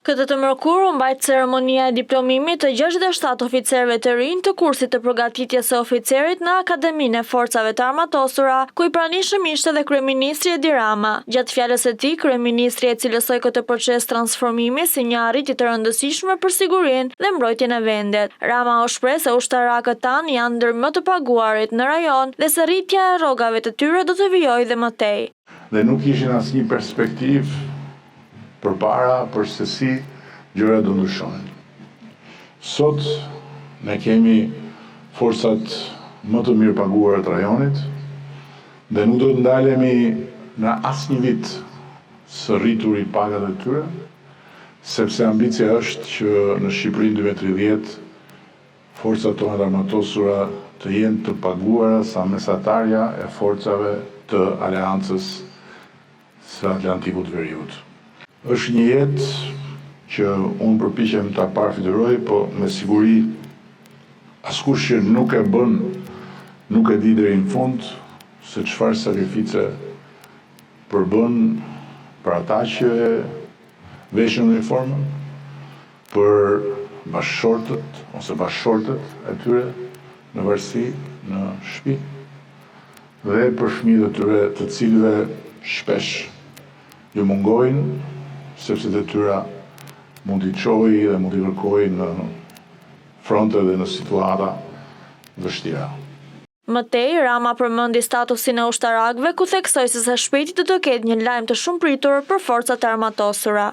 Këtë të mërkur u mbajt ceremonia e diplomimit të 67 oficerëve të rinj të kursit të përgatitjes së oficerit në Akademinë e Forcave të Armatosura, ku i pranishëm ishte dhe kryeministri Edi Rama. Gjatë fjalës së tij, kryeministri e cilësoi këtë proces transformimi si një arritje të rëndësishme për sigurinë dhe mbrojtjen e vendit. Rama u shpreh se ushtarakët tanë janë ndër më të paguarit në rajon dhe se rritja e rrogave të tyre do të vijojë dhe më tej. Dhe nuk ishin asnjë perspektivë përpara për se si gjërat do ndryshojnë. Sot ne kemi forcat më të mirë paguara të rajonit dhe nuk do të ndalemi në asnjë vit së rrituri pagave të tyre, sepse ambicia është që në Shqipërinë 2030 forcat tona të armatosura të jenë të paguara sa mesatarja e forcave të Aleancës së Atlantikut Veriut. Është një jetë që unë përpiqem ta parafitëroj, po me siguri askush që nuk e bën, nuk e di deri në fund se çfarë sakrifice përbën për ata që veshin uniformën, për bashkëshortët ose bashkëshortët e tyre në varësi, në shtëpi, dhe për fëmijët e tyre të cilëve shpesh ju mungojnë, sepse detyra mund t'i çojë dhe mund t'i kërkojë në fronte dhe në situata vështira. Më tej, Rama përmendi statusin e ushtarakëve, ku theksoi se së shpejti do të ketë një lajm të shumëpritur për forcat e armatosura.